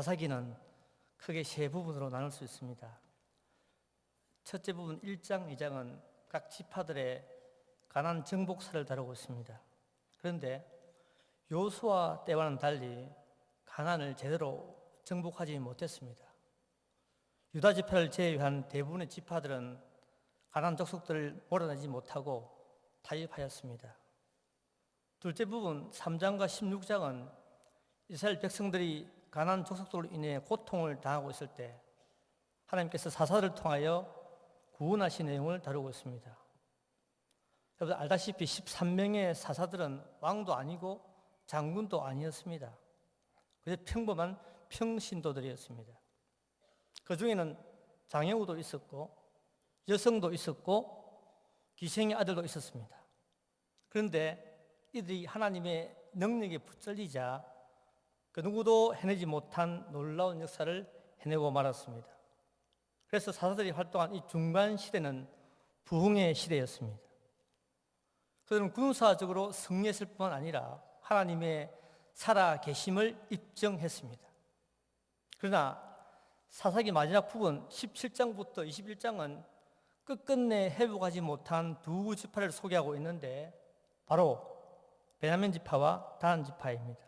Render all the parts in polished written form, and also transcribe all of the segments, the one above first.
사사기는 크게 세 부분으로 나눌 수 있습니다. 첫째 부분 1장, 2장은 각 지파들의 가나안 정복사를 다루고 있습니다. 그런데 여호수아 때와는 달리 가나안을 제대로 정복하지 못했습니다. 유다 지파를 제외한 대부분의 지파들은 가나안 족속들을 몰아내지 못하고 타협하였습니다. 둘째 부분 3장과 16장은 이스라엘 백성들이 가나안 족속들로 인해 고통을 당하고 있을 때 하나님께서 사사들을 통하여 구원하신 내용을 다루고 있습니다. 여러분 알다시피 13명의 사사들은 왕도 아니고 장군도 아니었습니다. 그저 평범한 평신도들이었습니다. 그 중에는 장애우도 있었고 여성도 있었고 기생의 아들도 있었습니다. 그런데 이들이 하나님의 능력에 붙들리자 그 누구도 해내지 못한 놀라운 역사를 해내고 말았습니다. 그래서 사사들이 활동한 이 중간 시대는 부흥의 시대였습니다. 그들은 군사적으로 승리했을 뿐만 아니라 하나님의 살아 계심을 입증했습니다. 그러나 사사기 마지막 부분 17장부터 21장은 끝끝내 회복하지 못한 두 지파를 소개하고 있는데 바로 베냐민 지파와 단 지파입니다.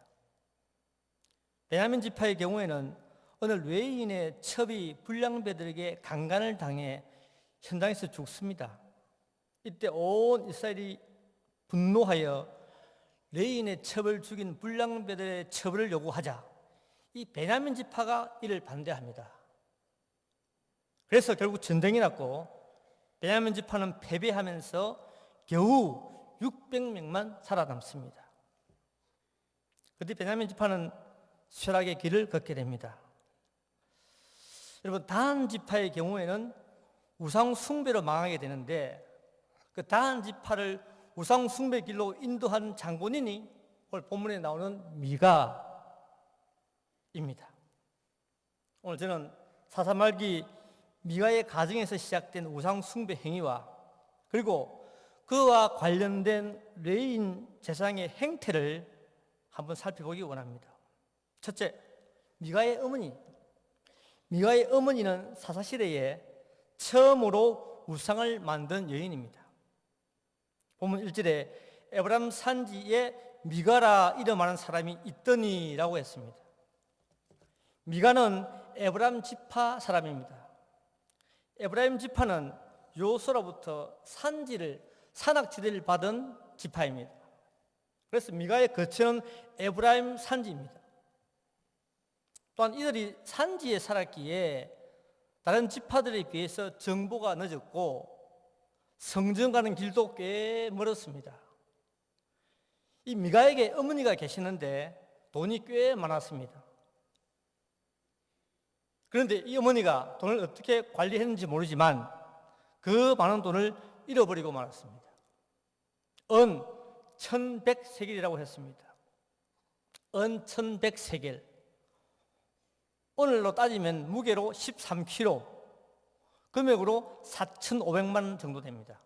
베냐민 지파의 경우에는 어느 레위인의 첩이 불량배들에게 강간을 당해 현장에서 죽습니다. 이때 온 이스라엘이 분노하여 레위인의 첩을 죽인 불량배들의 처벌을 요구하자 이 베냐민 지파가 이를 반대합니다. 그래서 결국 전쟁이 났고 베냐민 지파는 패배하면서 겨우 600명만 살아남습니다. 그때 베냐민 지파는 쇠락의 길을 걷게 됩니다. 여러분 단 지파의 경우에는 우상 숭배로 망하게 되는데 그 단 지파를 우상 숭배 길로 인도한 장본인이 오늘 본문에 나오는 미가입니다. 오늘 저는 사사말기 미가의 가정에서 시작된 우상 숭배 행위와 그리고 그와 관련된 레위인 제사장의 행태를 한번 살펴보기 원합니다. 첫째, 미가의 어머니. 미가의 어머니는 사사시대에 처음으로 우상을 만든 여인입니다. 본문 1절에 에브라임 산지에 미가라 이름하는 사람이 있더니라고 했습니다. 미가는 에브라임 지파 사람입니다. 에브라임 지파는 요소로부터 산악지대를 받은 지파입니다. 그래서 미가의 거처는 에브라임 산지입니다. 또한 이들이 산지에 살았기에 다른 지파들에 비해서 정보가 늦었고 성전 가는 길도 꽤 멀었습니다. 이 미가에게 어머니가 계시는데 돈이 꽤 많았습니다. 그런데 이 어머니가 돈을 어떻게 관리했는지 모르지만 그 많은 돈을 잃어버리고 말았습니다. 은 1100세겔이라고 했습니다. 은 1100세겔. 오늘로 따지면 무게로 13kg, 금액으로 4,500만 원 정도 됩니다.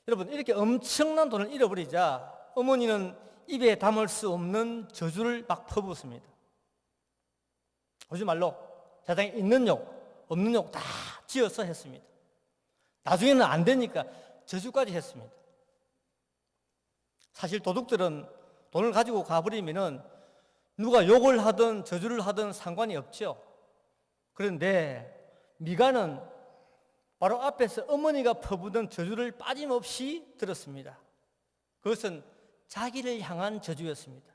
여러분 이렇게 엄청난 돈을 잃어버리자 어머니는 입에 담을 수 없는 저주를 막 퍼붓습니다. 오지 말로 세상에 있는 욕, 없는 욕 다 지어서 했습니다. 나중에는 안 되니까 저주까지 했습니다. 사실 도둑들은 돈을 가지고 가버리면은 누가 욕을 하든 저주를 하든 상관이 없죠. 그런데 미가는 바로 앞에서 어머니가 퍼부던 저주를 빠짐없이 들었습니다. 그것은 자기를 향한 저주였습니다.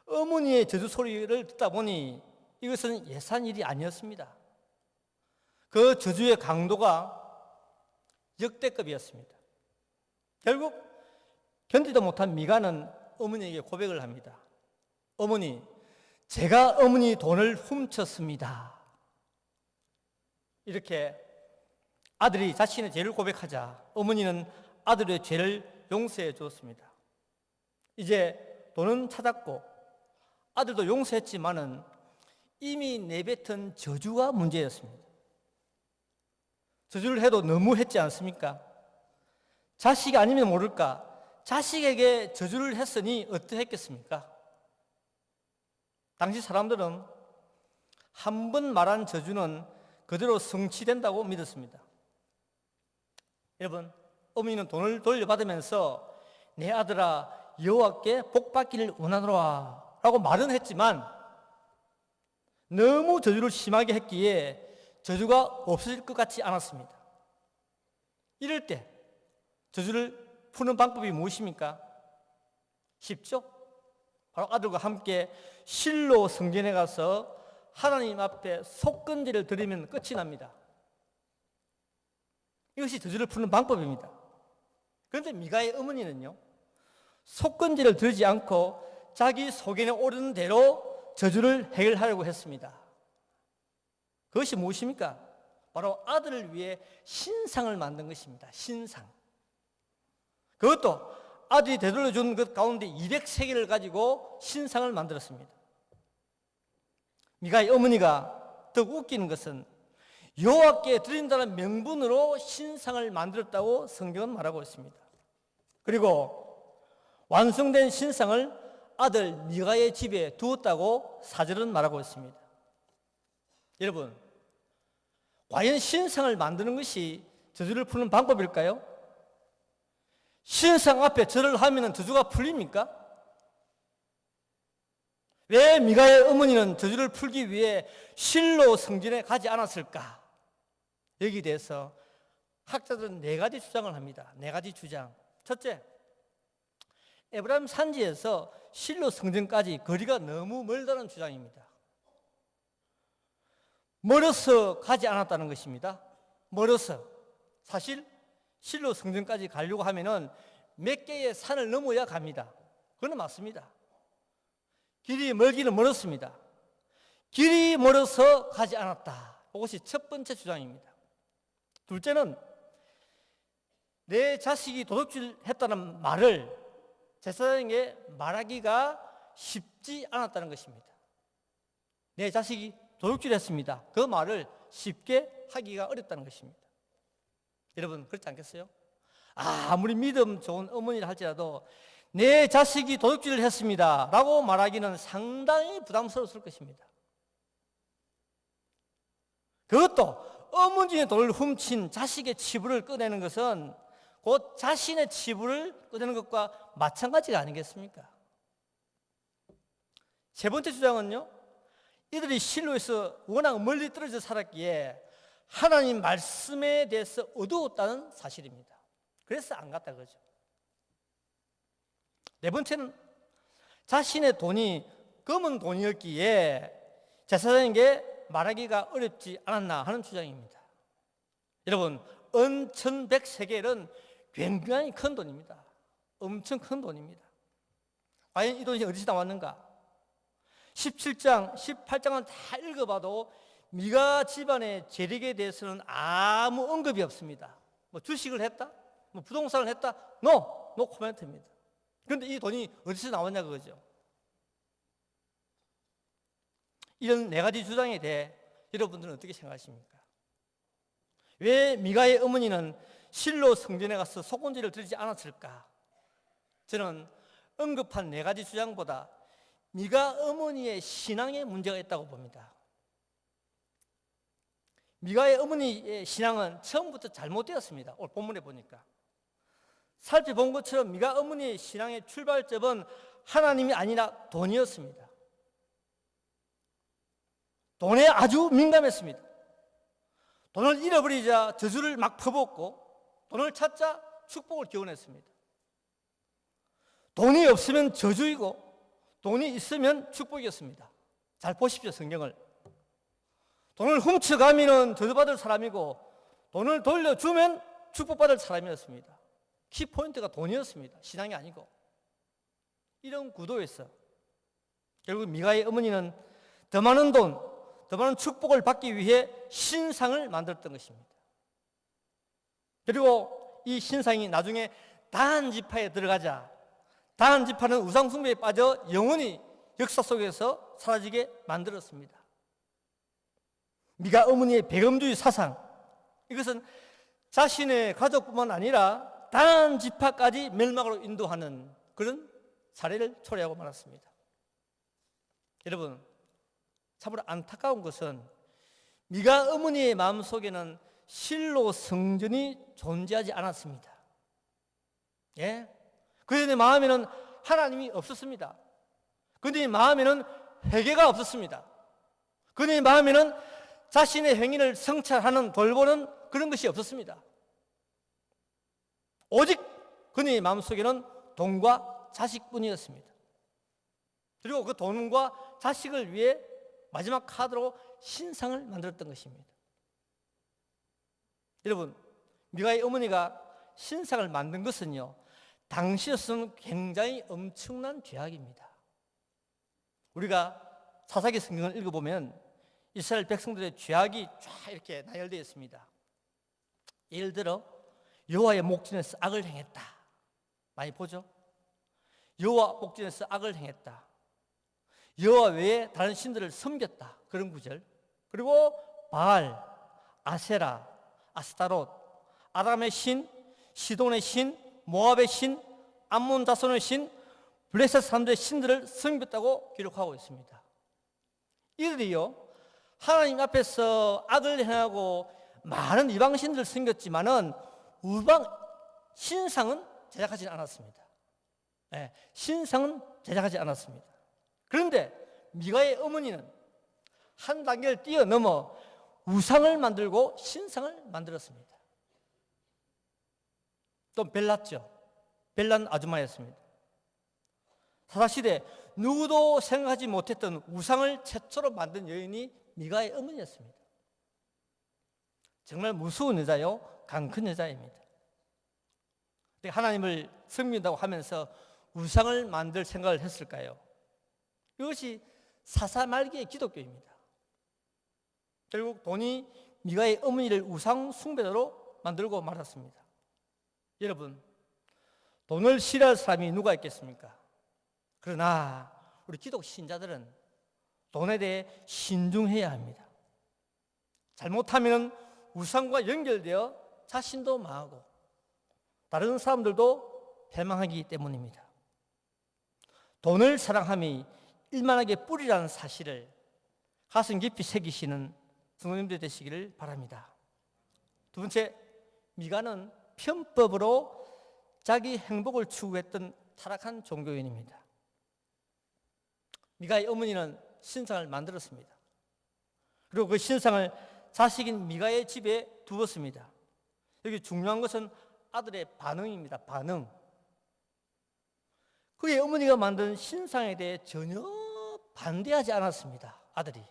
어머니의 저주 소리를 듣다 보니 이것은 예산 일이 아니었습니다. 그 저주의 강도가 역대급이었습니다. 결국 견디도 못한 미가는 어머니에게 고백을 합니다. 어머니, 제가 어머니 돈을 훔쳤습니다. 이렇게 아들이 자신의 죄를 고백하자 어머니는 아들의 죄를 용서해 주었습니다. 이제 돈은 찾았고 아들도 용서했지만은 이미 내뱉은 저주가 문제였습니다. 저주를 해도 너무 했지 않습니까? 자식이 아니면 모를까? 자식에게 저주를 했으니 어떠했겠습니까? 당시 사람들은 한 번 말한 저주는 그대로 성취된다고 믿었습니다. 여러분, 어머니는 돈을 돌려받으면서 내 아들아 여호와께 복 받기를 원하노라 라고 말은 했지만 너무 저주를 심하게 했기에 저주가 없어질 것 같지 않았습니다. 이럴 때 저주를 푸는 방법이 무엇입니까? 쉽죠? 바로 아들과 함께 실로 성전에 가서 하나님 앞에 속건제를 드리면 끝이 납니다. 이것이 저주를 푸는 방법입니다. 그런데 미가의 어머니는요, 속건제를 드리지 않고 자기 소견에 오르는 대로 저주를 해결하려고 했습니다. 그것이 무엇입니까? 바로 아들을 위해 신상을 만든 것입니다. 신상. 그것도 아들이 되돌려 준 것 가운데 200세겔을 가지고 신상을 만들었습니다. 미가의 어머니가 더 웃기는 것은 여호와께 드린다는 명분으로 신상을 만들었다고 성경은 말하고 있습니다. 그리고 완성된 신상을 아들 미가의 집에 두었다고 사절은 말하고 있습니다. 여러분, 과연 신상을 만드는 것이 저주를 푸는 방법일까요? 신상 앞에 절을 하면 저주가 풀립니까? 왜 미가의 어머니는 저주를 풀기 위해 실로 성전에 가지 않았을까? 여기에 대해서 학자들은 4가지 주장을 합니다. 4가지 주장. 첫째, 에브라임 산지에서 실로 성전까지 거리가 너무 멀다는 주장입니다. 멀어서 가지 않았다는 것입니다. 멀어서. 사실 실로 성전까지 가려고 하면은 몇 개의 산을 넘어야 갑니다. 그건 맞습니다. 길이 멀기는 멀었습니다. 길이 멀어서 가지 않았다. 이것이 첫 번째 주장입니다. 둘째는 내 자식이 도둑질 했다는 말을 제사장에게 말하기가 쉽지 않았다는 것입니다. 내 자식이 도둑질했습니다. 그 말을 쉽게 하기가 어렵다는 것입니다. 여러분, 그렇지 않겠어요? 아무리 믿음 좋은 어머니라 할지라도 내 자식이 도둑질을 했습니다 라고 말하기는 상당히 부담스러웠을 것입니다. 그것도 어머니의 돈을 훔친 자식의 치부를 꺼내는 것은 곧 자신의 치부를 꺼내는 것과 마찬가지가 아니겠습니까? 세 번째 주장은요, 이들이 실로에서 워낙 멀리 떨어져 살았기에 하나님 말씀에 대해서 어두웠다는 사실입니다. 그래서 안 갔다 그러죠. 네 번째는 자신의 돈이 검은 돈이었기에 제사장에게 말하기가 어렵지 않았나 하는 주장입니다. 여러분, 은 1100세겔은 굉장히 큰 돈입니다. 엄청 큰 돈입니다. 과연 이 돈이 어디서 나왔는가? 17장, 18장은 다 읽어봐도 미가 집안의 재력에 대해서는 아무 언급이 없습니다. 뭐 주식을 했다? 뭐 부동산을 했다? 노 코멘트입니다. 그런데 이 돈이 어디서 나왔냐 그거죠. 이런 4가지 주장에 대해 여러분들은 어떻게 생각하십니까? 왜 미가의 어머니는 실로 성전에 가서 속건제를 드리지 않았을까? 저는 언급한 4가지 주장보다 미가 어머니의 신앙에 문제가 있다고 봅니다. 미가의 어머니의 신앙은 처음부터 잘못되었습니다. 오늘 본문에 보니까 살펴본 것처럼 미가 어머니의 신앙의 출발점은 하나님이 아니라 돈이었습니다. 돈에 아주 민감했습니다. 돈을 잃어버리자 저주를 막 퍼붓고 돈을 찾자 축복을 기원했습니다. 돈이 없으면 저주이고 돈이 있으면 축복이었습니다. 잘 보십시오, 성경을. 돈을 훔쳐가면 저주받을 사람이고 돈을 돌려주면 축복받을 사람이었습니다. 키포인트가 돈이었습니다. 신앙이 아니고. 이런 구도에서 결국 미가의 어머니는 더 많은 돈, 더 많은 축복을 받기 위해 신상을 만들었던 것입니다. 그리고 이 신상이 나중에 다한 지파에 들어가자 다한 지파는 우상 숭배에 빠져 영원히 역사 속에서 사라지게 만들었습니다. 미가 어머니의 배금주의 사상, 이것은 자신의 가족뿐만 아니라 다한 지파까지 멸망으로 인도하는 그런 사례를 초래하고 말았습니다. 여러분, 참으로 안타까운 것은 미가 어머니의 마음속에는 실로 성전이 존재하지 않았습니다. 예? 그의 마음에는 하나님이 없었습니다. 그의 마음에는 회개가 없었습니다. 그의 마음에는 자신의 행위를 성찰하는 돌보는 그런 것이 없었습니다. 오직 그의 마음속에는 돈과 자식뿐이었습니다. 그리고 그 돈과 자식을 위해 마지막 카드로 신상을 만들었던 것입니다. 여러분, 미가의 어머니가 신상을 만든 것은요, 당시로서는 굉장히 엄청난 죄악입니다. 우리가 사사기 성경을 읽어보면 이스라엘 백성들의 죄악이 쫙 이렇게 나열되어 있습니다. 예를 들어 여호와의 목전에서 악을 행했다. 많이 보죠? 여호와 목전에서 악을 행했다. 여호와 외에 다른 신들을 섬겼다. 그런 구절. 그리고 바알, 아세라, 아스타롯, 아람의 신, 시돈의 신, 모압의 신, 암몬 자손의 신, 블레셋 사람들의 신들을 섬겼다고 기록하고 있습니다. 이들이요, 하나님 앞에서 악을 행하고 많은 이방 신들을 섬겼지만은 우방 신상은 제작하지 않았습니다. 네, 신상은 제작하지 않았습니다. 그런데 미가의 어머니는 한 단계를 뛰어넘어 우상을 만들고 신상을 만들었습니다. 또 벨랐죠. 벨란 아줌마였습니다. 사사시대 누구도 생각하지 못했던 우상을 최초로 만든 여인이 미가의 어머니였습니다. 정말 무서운 여자요, 강큰 여자입니다. 하나님을 섬긴다고 하면서 우상을 만들 생각을 했을까요? 이것이 사사 말기의 기독교입니다. 결국 돈이 미가의 어머니를 우상 숭배자로 만들고 말았습니다. 여러분, 돈을 싫어할 사람이 누가 있겠습니까? 그러나 우리 기독 신자들은 돈에 대해 신중해야 합니다. 잘못하면 우상과 연결되어 자신도 망하고 다른 사람들도 패망하기 때문입니다. 돈을 사랑함이 일만하게 뿌리라는 사실을 가슴 깊이 새기시는 성도님들 되시기를 바랍니다. 두 번째, 미가는 편법으로 자기 행복을 추구했던 타락한 종교인입니다. 미가의 어머니는 신상을 만들었습니다. 그리고 그 신상을 자식인 미가의 집에 두었습니다. 여기 중요한 것은 아들의 반응입니다. 반응. 그의 어머니가 만든 신상에 대해 전혀 반대하지 않았습니다. 아들이.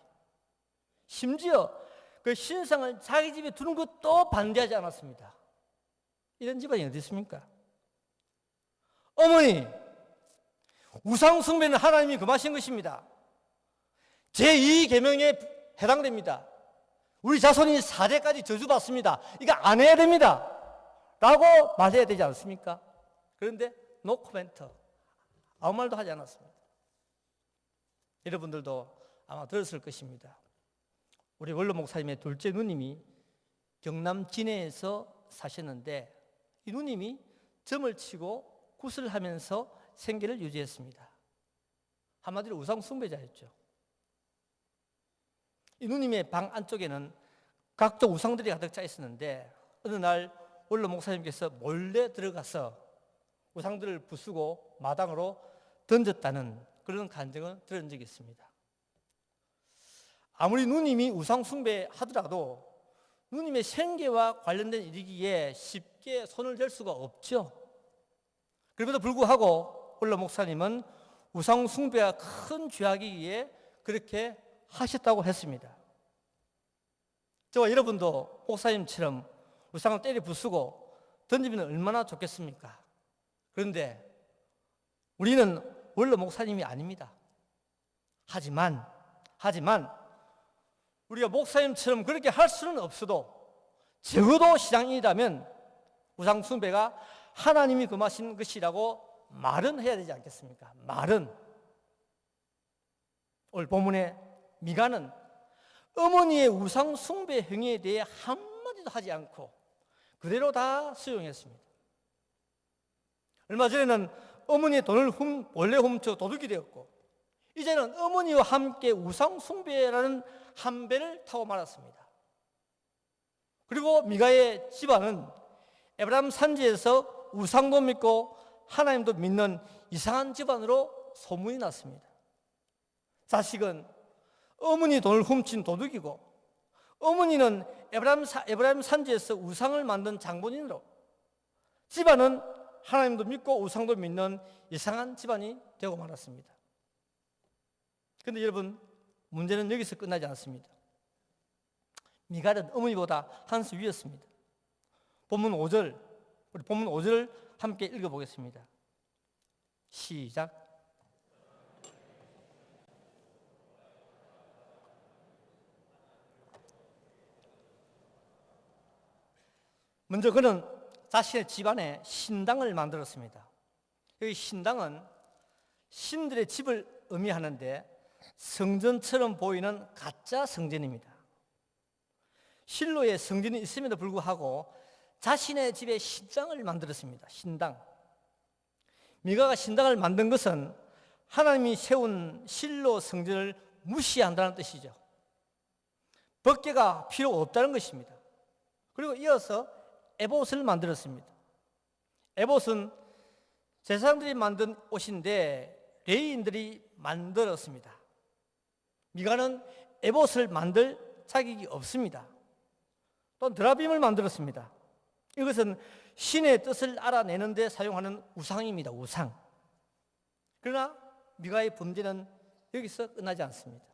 심지어 그 신상을 자기 집에 두는 것도 반대하지 않았습니다. 이런 집안이 어디 있습니까? 어머니, 우상 숭배는 하나님이 금하신 것입니다. 제2계명에 해당됩니다. 우리 자손이 4대까지 저주받습니다. 이거 안 해야 됩니다. 라고 말해야 되지 않습니까? 그런데 노 코멘트, 아무 말도 하지 않았습니다. 여러분들도 아마 들었을 것입니다. 우리 원로 목사님의 둘째 누님이 경남 진해에서 사셨는데 이 누님이 점을 치고 굿을 하면서 생계를 유지했습니다. 한마디로 우상 숭배자였죠. 이 누님의 방 안쪽에는 각종 우상들이 가득 차 있었는데 어느 날 원로 목사님께서 몰래 들어가서 우상들을 부수고 마당으로 던졌다는 그런 간증을 들은 적이 있습니다. 아무리 누님이 우상 숭배하더라도 누님의 생계와 관련된 일이기에 쉽게 손을 댈 수가 없죠. 그럼에도 불구하고 원로 목사님은 우상 숭배가 큰 죄악이기에 그렇게 하셨다고 했습니다. 저와 여러분도 목사님처럼 우상을 때려 부수고 던지면 얼마나 좋겠습니까? 그런데 우리는 원로 목사님이 아닙니다. 하지만 우리가 목사님처럼 그렇게 할 수는 없어도 적어도 신앙인이라면 우상 숭배가 하나님이 금하신 것이라고 말은 해야 되지 않겠습니까? 말은. 오늘 본문에 미가는 어머니의 우상 숭배 행위에 대해 한마디도 하지 않고 그대로 다 수용했습니다. 얼마 전에는 어머니의 돈을 원래 훔쳐 도둑이 되었고 이제는 어머니와 함께 우상 숭배라는 한 배를 타고 말았습니다. 그리고 미가의 집안은 에브라임 산지에서 우상도 믿고 하나님도 믿는 이상한 집안으로 소문이 났습니다. 자식은 어머니 돈을 훔친 도둑이고, 어머니는 에브라임 산지에서 우상을 만든 장본인으로, 집안은 하나님도 믿고 우상도 믿는 이상한 집안이 되고 말았습니다. 그런데 여러분, 문제는 여기서 끝나지 않습니다. 미갈은 어머니보다 한 수 위였습니다. 본문 5절, 우리 본문 5절을 함께 읽어보겠습니다. 시작. 먼저 그는 자신의 집안에 신당을 만들었습니다. 이 신당은 신들의 집을 의미하는데 성전처럼 보이는 가짜 성전입니다. 실로의 성전이 있음에도 불구하고 자신의 집에 신당을 만들었습니다. 신당. 미가가 신당을 만든 것은 하나님이 세운 실로 성전을 무시한다는 뜻이죠. 법궤가 필요 없다는 것입니다. 그리고 이어서 에봇을 만들었습니다. 에봇은 제사장들이 만든 옷인데 레위인들이 만들었습니다. 미가는 에봇을 만들 자격이 없습니다. 또 드라빔을 만들었습니다. 이것은 신의 뜻을 알아내는 데 사용하는 우상입니다. 우상. 그러나 미가의 범죄는 여기서 끝나지 않습니다.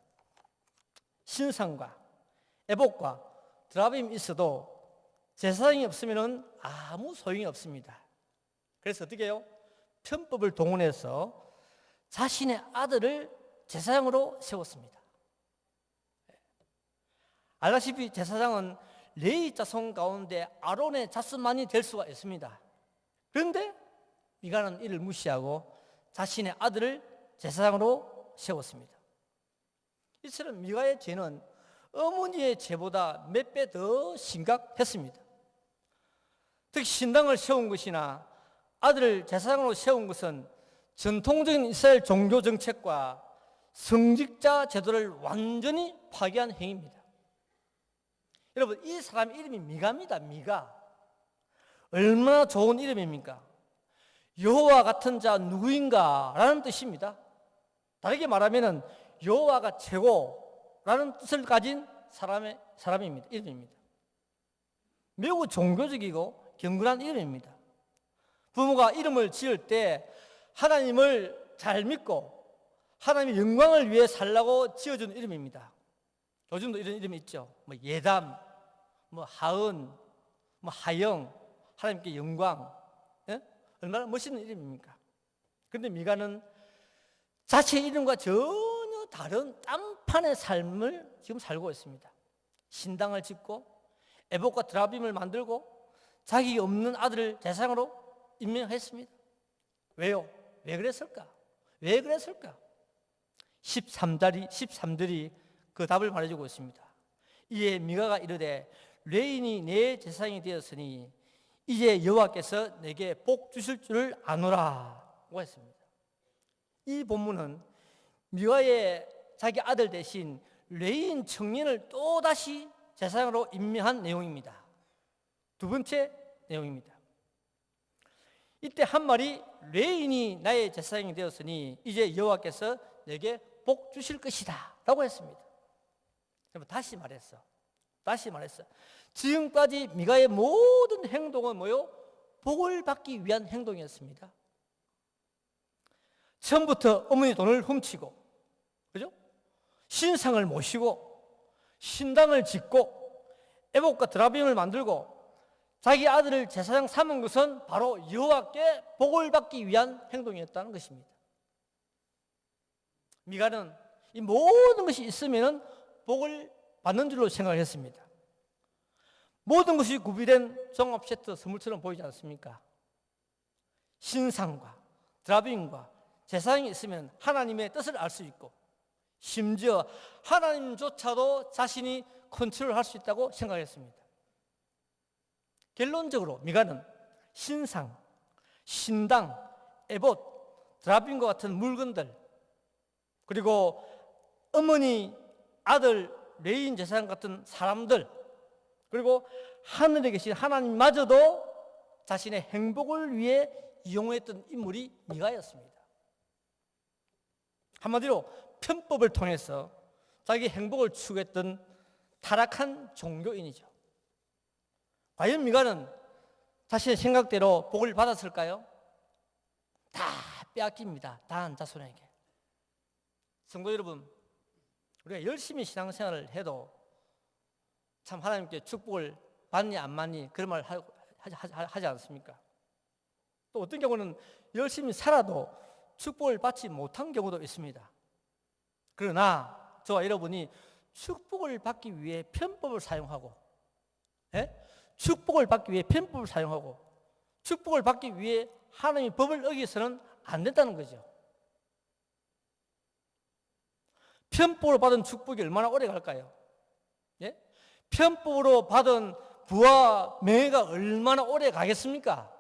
신상과 에봇과 드라빔이 있어도 제사장이 없으면 아무 소용이 없습니다. 그래서 어떻게 해요? 편법을 동원해서 자신의 아들을 제사장으로 세웠습니다. 알다시피 제사장은 레위 자손 가운데 아론의 자손만이 될 수가 있습니다. 그런데 미가는 이를 무시하고 자신의 아들을 제사장으로 세웠습니다. 이처럼 미가의 죄는 어머니의 죄보다 몇 배 더 심각했습니다. 특히 신당을 세운 것이나 아들을 제사장으로 세운 것은 전통적인 이스라엘 종교 정책과 성직자 제도를 완전히 파괴한 행위입니다. 여러분, 이 사람 이름이 미가입니다. 미가. 얼마나 좋은 이름입니까? 여호와 같은 자 누구인가 라는 뜻입니다. 다르게 말하면 여호와가 최고라는 뜻을 가진 사람입니다. 이름입니다. 매우 종교적이고 경건한 이름입니다. 부모가 이름을 지을 때 하나님을 잘 믿고 하나님의 영광을 위해 살라고 지어준 이름입니다. 요즘도 이런 이름이 있죠. 예담, 하은, 하영, 하나님께 영광. 예? 얼마나 멋있는 이름입니까? 그런데 미가는 자신의 이름과 전혀 다른 딴판의 삶을 지금 살고 있습니다. 신당을 짓고 에봇과 드라빔을 만들고 자기 없는 아들을 제사장으로 임명했습니다. 왜요? 왜 그랬을까? 왜 그랬을까? 13절이 그 답을 말해주고 있습니다. 이에 미가가 이르되 레인이 내 제사장이 되었으니 이제 여호와께서 내게 복 주실 줄을 아노라고 했습니다. 이 본문은 미가의 자기 아들 대신 레인 청년을 또다시 제사장으로 임명한 내용입니다. 두 번째 내용입니다. 이때 한 말이 레인이 나의 제사장이 되었으니 이제 여호와께서 내게 복 주실 것이다 라고 했습니다. 여러분, 다시 말했어. 지금까지 미가의 모든 행동은 뭐요? 복을 받기 위한 행동이었습니다. 처음부터 어머니 돈을 훔치고, 그죠? 신상을 모시고, 신당을 짓고, 에봇과 드라빔을 만들고, 자기 아들을 제사장 삼은 것은 바로 여호와께 복을 받기 위한 행동이었다는 것입니다. 미가는 이 모든 것이 있으면 복을 받는 줄로 생각했습니다. 모든 것이 구비된 종합 세트 선물처럼 보이지 않습니까? 신상과 드라빔과 제사장이 있으면 하나님의 뜻을 알 수 있고, 심지어 하나님조차도 자신이 컨트롤할 수 있다고 생각했습니다. 결론적으로 미가는 신상, 신당, 에봇, 드라빔과 같은 물건들, 그리고 어머니, 아들, 레인 제사장 같은 사람들, 그리고 하늘에 계신 하나님마저도 자신의 행복을 위해 이용했던 인물이 미가였습니다. 한마디로 편법을 통해서 자기 행복을 추구했던 타락한 종교인이죠. 과연 미가는 자신의 생각대로 복을 받았을까요? 다 빼앗깁니다. 다한 자손에게. 성도 여러분, 우리가 열심히 신앙생활을 해도 참 하나님께 축복을 받니 안 받니 그런 말 하지 않습니까? 또 어떤 경우는 열심히 살아도 축복을 받지 못한 경우도 있습니다. 그러나 저와 여러분이 축복을 받기 위해 편법을 사용하고, 축복을 받기 위해 편법을 사용하고, 축복을 받기 위해 하나님의 법을 어기서는 안 된다는 거죠. 편법으로 받은 축복이 얼마나 오래 갈까요? 편법으로 받은 부와 명예가 얼마나 오래 가겠습니까?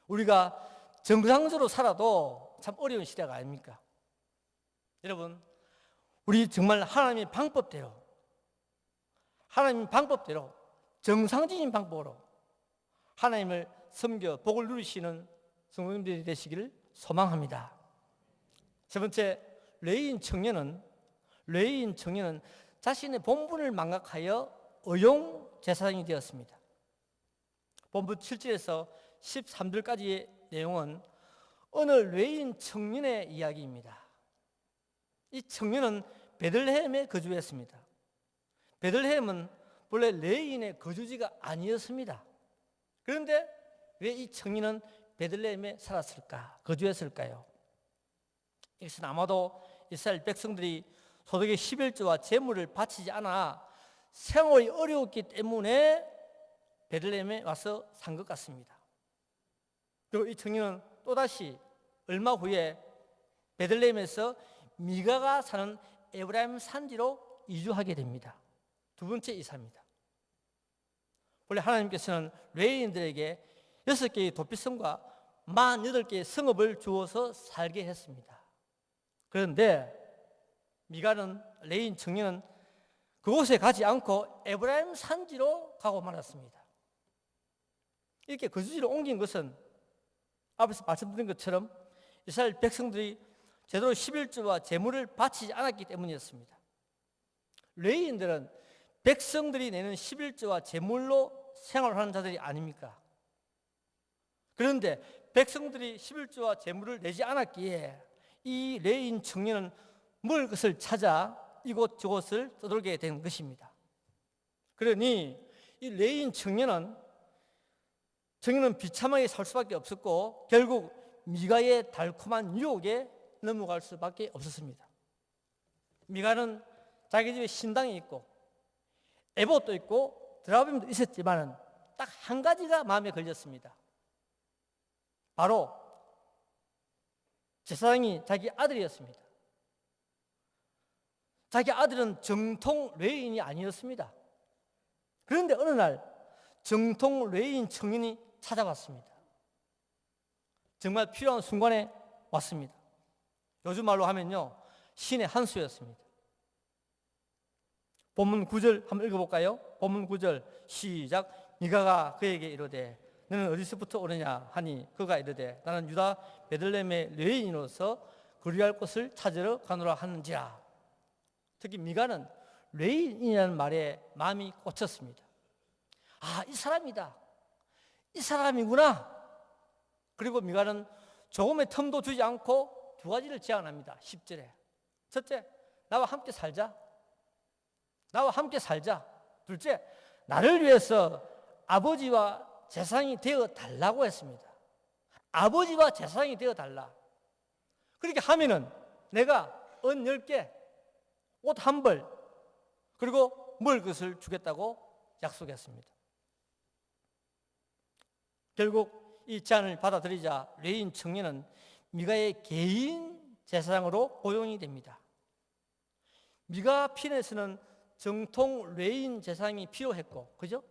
우리가 정상적으로 살아도 참 어려운 시대가 아닙니까? 여러분, 우리 정말 하나님의 방법대로, 하나님의 방법대로 정상적인 방법으로 하나님을 섬겨 복을 누리시는 성도님들이 되시기를 소망합니다. 세 번째, 레위인 청년은 자신의 본분을 망각하여 의용 제사장이 되었습니다. 본문 7절에서 13절까지의 내용은 어느 레위인 청년의 이야기입니다. 이 청년은 베들레헴에 거주했습니다. 베들레헴은 본래 레위인의 거주지가 아니었습니다. 그런데 왜 이 청년은 베들레헴에 살았을까? 거주했을까요? 이것은 아마도 이스라엘 백성들이 소득의 11조와 재물을 바치지 않아 생활이 어려웠기 때문에 베들레헴에 와서 산 것 같습니다. 그리고 이 청년은 또다시 얼마 후에 베들레헴에서 미가가 사는 에브라임 산지로 이주하게 됩니다. 두 번째 이사입니다. 원래 하나님께서는 레위인들에게 6개의 도피성과 48개의 성읍을 주어서 살게 했습니다. 그런데 미가는, 레위인 청년은 그곳에 가지 않고 에브라임 산지로 가고 말았습니다. 이렇게 거주지를 옮긴 것은 앞에서 말씀드린 것처럼 이스라엘 백성들이 제대로 11조와 제물을 바치지 않았기 때문이었습니다. 레위인들은 백성들이 내는 11조와 제물로 생활하는 자들이 아닙니까? 그런데 백성들이 11조와 제물을 내지 않았기에 이 레위인 청년은 먹을 것을 찾아 이곳저곳을 떠돌게 된 것입니다. 그러니 이 레위인 청년은 비참하게 살 수밖에 없었고 결국 미가의 달콤한 유혹에 넘어갈 수밖에 없었습니다. 미가는 자기 집에 신당이 있고 에봇도 있고 드라빔도 있었지만 딱 한 가지가 마음에 걸렸습니다. 바로 제사장이 자기 아들이었습니다. 자기 아들은 정통 레위인이 아니었습니다. 그런데 어느 날 정통 레위인 청년이 찾아왔습니다. 정말 필요한 순간에 왔습니다. 요즘 말로 하면요, 신의 한 수였습니다. 본문 9절 한번 읽어볼까요? 본문 9절 시작. 미가가 그에게 이르되 너는 어디서부터 오느냐 하니 그가 이르되 나는 유다 베들레헴의 레위인으로서 거류할 곳을 찾으러 가노라 하는지라. 특히 미가는 레위인이라는 말에 마음이 꽂혔습니다. 아, 이 사람이다. 이 사람이구나. 그리고 미가는 조금의 틈도 주지 않고 두 가지를 제안합니다. 10절에. 첫째, 나와 함께 살자. 나와 함께 살자. 둘째, 나를 위해서 아버지와 제사장이 되어 달라고 했습니다. 아버지와 제사장이 되어 달라. 그렇게 하면은 내가 은 10개, 옷 한 벌, 그리고 먹을 것을 주겠다고 약속했습니다. 결국 이 제안을 받아들이자 레위인 청년은 미가의 개인 제사장으로 고용이 됩니다. 미가 편에서는 정통 레위인 제사장이 필요했고, 그죠?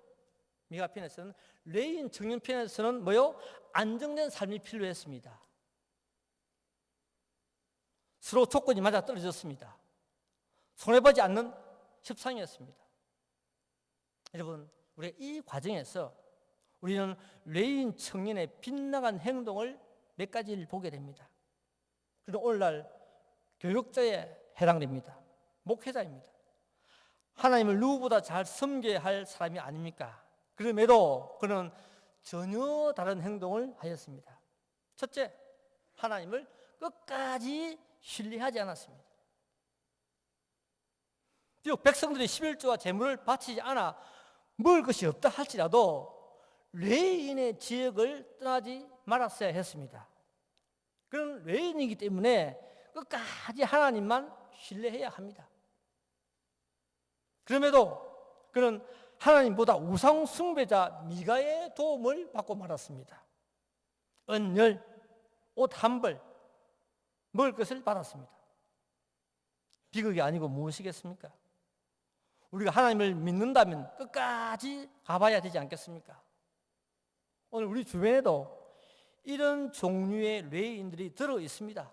미가 편에서는 레위인 청년 편에서는 뭐요? 안정된 삶이 필요했습니다. 서로 조건이 맞아 떨어졌습니다. 손해보지 않는 협상이었습니다. 여러분, 우리가 이 과정에서 우리는 레위인 청년의 빗나간 행동을 몇 가지를 보게 됩니다. 그리고 오늘날 교육자에 해당됩니다. 목회자입니다. 하나님을 누구보다 잘 섬겨야 할 사람이 아닙니까? 그럼에도 그는 전혀 다른 행동을 하였습니다. 첫째, 하나님을 끝까지 신뢰하지 않았습니다. 비록 백성들이 11조와 제물을 바치지 않아 먹을 것이 없다 할지라도 레위인의 지역을 떠나지 말았어야 했습니다. 그런 레위인이기 때문에 끝까지 하나님만 신뢰해야 합니다. 그럼에도 그는 하나님보다 우상 숭배자 미가의 도움을 받고 말았습니다. 은열, 옷 한 벌, 먹을 것을 받았습니다. 비극이 아니고 무엇이겠습니까? 우리가 하나님을 믿는다면 끝까지 가봐야 되지 않겠습니까? 오늘 우리 주변에도 이런 종류의 레위인들이 들어 있습니다.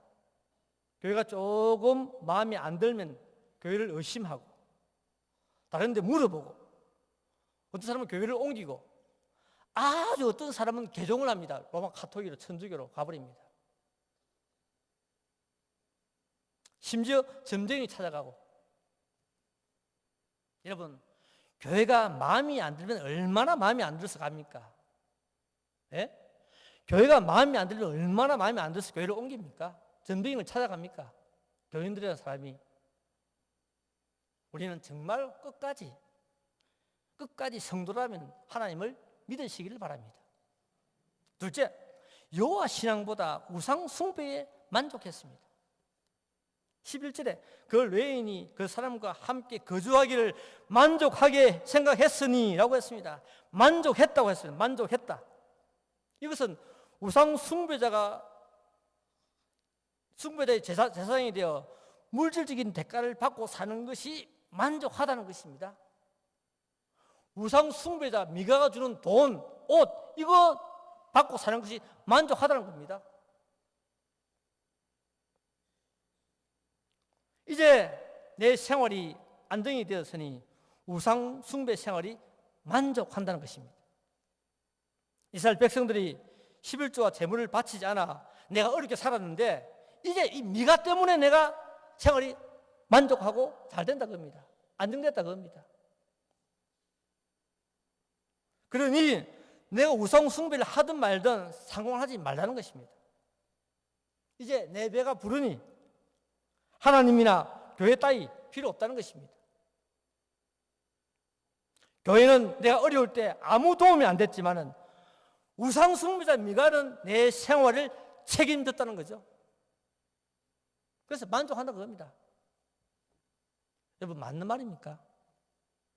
교회가 조금 마음에 안 들면 교회를 의심하고 다른 데 물어보고 어떤 사람은 교회를 옮기고 아주 어떤 사람은 개종을 합니다. 로마 카톨릭으로 천주교로 가버립니다. 심지어 점쟁이 찾아가고. 여러분, 교회가 마음이 안 들면 얼마나 마음이 안 들어서 갑니까? 예? 교회가 마음이 안 들면 얼마나 마음이 안 들어서 교회를 옮깁니까? 점쟁이를 찾아갑니까? 교인들이라는 사람이. 우리는 정말 끝까지 성도라면 하나님을 믿으시기를 바랍니다. 둘째, 여호와 신앙보다 우상 숭배에 만족했습니다. 11절에 그 레위인이 그 사람과 함께 거주하기를 만족하게 생각했으니 라고 했습니다. 만족했다고 했어요. 만족했다. 이것은 우상 숭배자의 제사장이 되어 물질적인 대가를 받고 사는 것이 만족하다는 것입니다. 우상 숭배자 미가가 주는 돈, 옷 이거 받고 사는 것이 만족하다는 겁니다. 이제 내 생활이 안정이 되었으니 우상 숭배 생활이 만족한다는 것입니다. 이스라엘 백성들이 11조와 제물을 바치지 않아 내가 어렵게 살았는데 이제 이 미가 때문에 내가 생활이 만족하고 잘 된다 그럽니다. 안정됐다 그럽니다. 그러니 내가 우상 숭배를 하든 말든 상관하지 말라는 것입니다. 이제 내 배가 부르니 하나님이나 교회 따위 필요 없다는 것입니다. 교회는 내가 어려울 때 아무 도움이 안 됐지만은 우상 숭배자 미가는 내 생활을 책임졌다는 거죠. 그래서 만족한다는 겁니다. 여러분, 맞는 말입니까?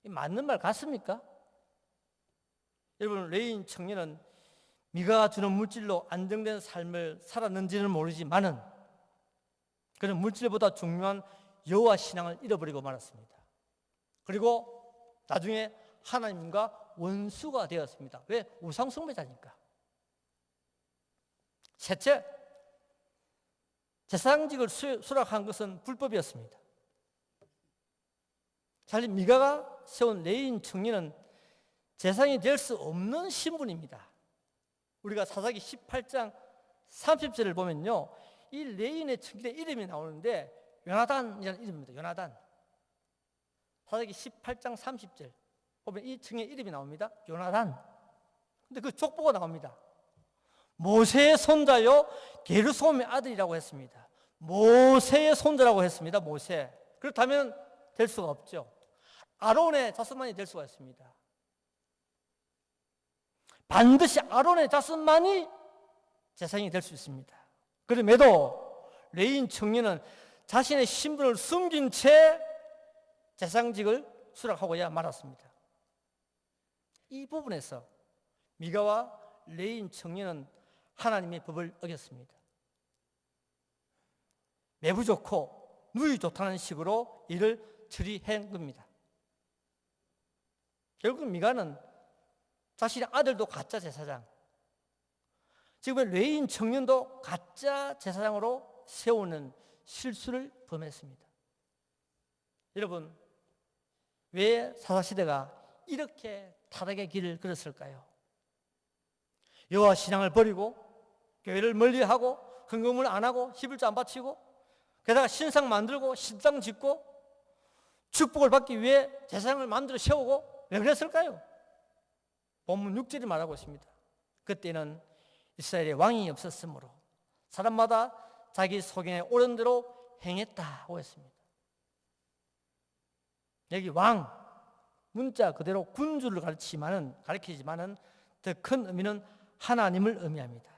맞는 말 같습니까? 여러분, 레위인 청년은 미가가 주는 물질로 안정된 삶을 살았는지는 모르지만은 그는 물질보다 중요한 여호와 신앙을 잃어버리고 말았습니다. 그리고 나중에 하나님과 원수가 되었습니다. 왜? 우상 숭배자니까. 셋째, 제사장직을 수락한 것은 불법이었습니다. 사실 미가가 세운 레위인 청년은 제사장이 될 수 없는 신분입니다. 우리가 사사기 18장 30절을 보면요, 이 레위인의 청년의 이름이 나오는데 요나단이라는 이름입니다. 요나단. 사사기 18장 30절 보면 이 청년의 이름이 나옵니다. 요나단. 근데 그 족보가 나옵니다. 모세의 손자요 게르솜의 아들이라고 했습니다. 모세의 손자라고 했습니다. 모세. 그렇다면 될 수가 없죠. 아론의 자손만이 될 수가 있습니다. 반드시 아론의 자손만이 제사장이 될 수 있습니다. 그럼에도 레위인 청년은 자신의 신분을 숨긴 채 제사장직을 수락하고야 말았습니다. 이 부분에서 미가와 레위인 청년은 하나님의 법을 어겼습니다. 매부 좋고 누이 좋다는 식으로 일을 처리한 겁니다. 결국 미가는 자신의 아들도 가짜 제사장, 지금 레위인 청년도 가짜 제사장으로 세우는 실수를 범했습니다. 여러분, 왜 사사시대가 이렇게 타락의 길을 걸었을까요? 여호와 신앙을 버리고 교회를 멀리하고 헌금을 안 하고 11조 안 바치고 게다가 신상 만들고 신당 짓고 축복을 받기 위해 제사장을 만들어 세우고 왜 그랬을까요? 본문 6절이 말하고 있습니다. 그때는 이스라엘에 왕이 없었으므로 사람마다 자기 소견에 옳은 대로 행했다고 했습니다. 여기 왕, 문자 그대로 군주를 가리키지만은 더 큰 의미는 하나님을 의미합니다.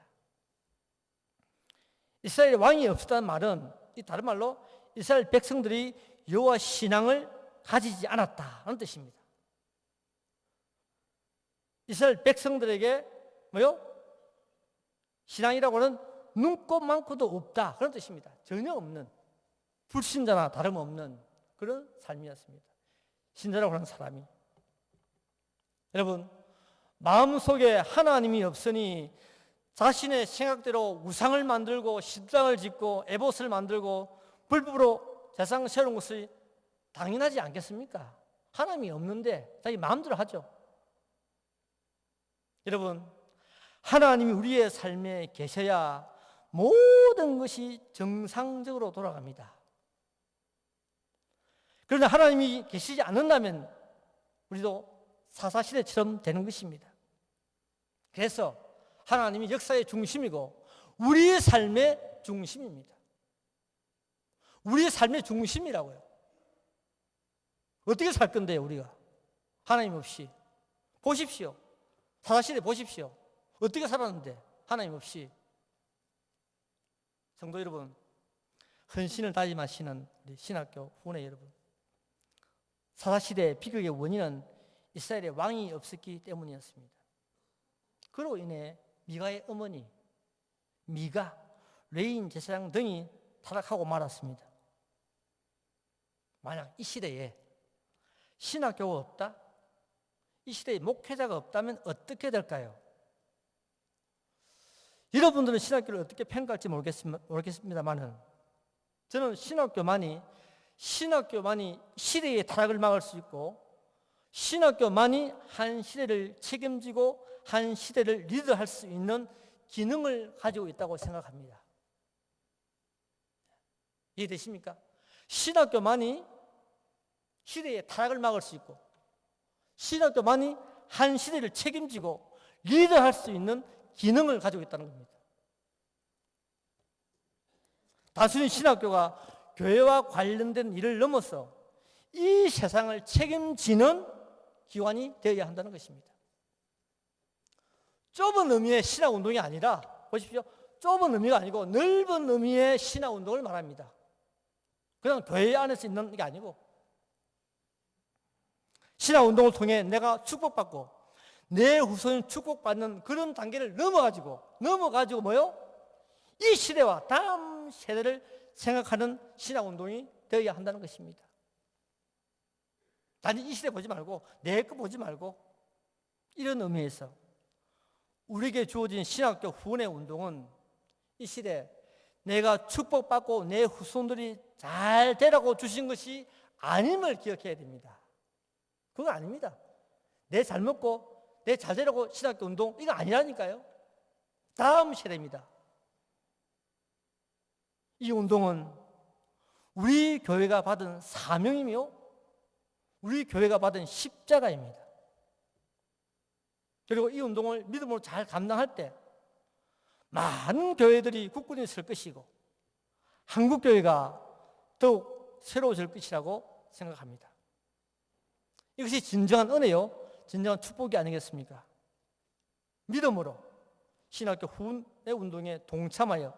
이스라엘에 왕이 없었다는 말은 이 다른 말로 이스라엘 백성들이 여호와 신앙을 가지지 않았다는 뜻입니다. 이스라엘 백성들에게 뭐요? 신앙이라고는 눈꼽 많고도 없다 그런 뜻입니다. 전혀 없는 불신자나 다름없는 그런 삶이었습니다. 신자라고 하는 사람이. 여러분, 마음속에 하나님이 없으니 자신의 생각대로 우상을 만들고 신당을 짓고 에봇을 만들고 불법으로 제사장 세우는 것이 당연하지 않겠습니까? 하나님이 없는데 자기 마음대로 하죠. 여러분, 하나님이 우리의 삶에 계셔야 모든 것이 정상적으로 돌아갑니다. 그러나 하나님이 계시지 않는다면 우리도 사사시대처럼 되는 것입니다. 그래서 하나님이 역사의 중심이고 우리의 삶의 중심입니다. 우리의 삶의 중심이라고요. 어떻게 살 건데요, 우리가? 하나님 없이. 보십시오. 사사시대 보십시오. 어떻게 살았는데 하나님 없이. 성도 여러분, 헌신을 다짐하시는 우리 신학교 후원회 여러분, 사사시대의 비극의 원인은 이스라엘에 왕이 없었기 때문이었습니다. 그로 인해 미가의 어머니 미가, 레인 제사장 등이 타락하고 말았습니다. 만약 이 시대에 신학교가 없다? 이 시대에 목회자가 없다면 어떻게 될까요? 여러분들은 신학교를 어떻게 평가할지 모르겠습니다만은 저는 신학교만이 시대의 타락을 막을 수 있고 신학교만이 한 시대를 책임지고 한 시대를 리드할 수 있는 기능을 가지고 있다고 생각합니다. 이해되십니까? 신학교만이 시대의 타락을 막을 수 있고 신학교만이 한 시대를 책임지고 리드할 수 있는 기능을 가지고 있다는 겁니다. 단순히 신학교가 교회와 관련된 일을 넘어서 이 세상을 책임지는 기관이 되어야 한다는 것입니다. 좁은 의미의 신학운동이 아니라 보십시오. 좁은 의미가 아니고 넓은 의미의 신학운동을 말합니다. 그냥 교회 안에서 있는 게 아니고 신학운동을 통해 내가 축복받고 내 후손이 축복받는 그런 단계를 넘어가지고 뭐요? 이 시대와 다음 세대를 생각하는 신학운동이 되어야 한다는 것입니다. 단지 이 시대 보지 말고 내 거 보지 말고 이런 의미에서 우리에게 주어진 신학교 후원의 운동은 이 시대 내가 축복받고 내 후손들이 잘 되라고 주신 것이 아님을 기억해야 됩니다. 그건 아닙니다. 내 잘 먹고 내 잘 되라고 신학교 운동 이거 아니라니까요. 다음 세대입니다. 이 운동은 우리 교회가 받은 사명이며 우리 교회가 받은 십자가입니다. 그리고 이 운동을 믿음으로 잘 감당할 때 많은 교회들이 굳건히 설 것이고 한국 교회가 더욱 새로워질 것이라고 생각합니다. 이것이 진정한 은혜요, 진정한 축복이 아니겠습니까? 믿음으로 신학교 후원의 운동에 동참하여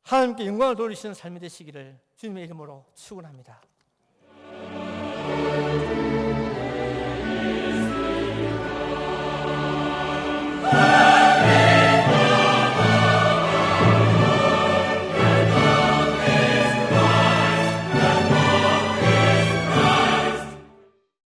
하나님께 영광을 돌리시는 삶이 되시기를 주님의 이름으로 축원합니다.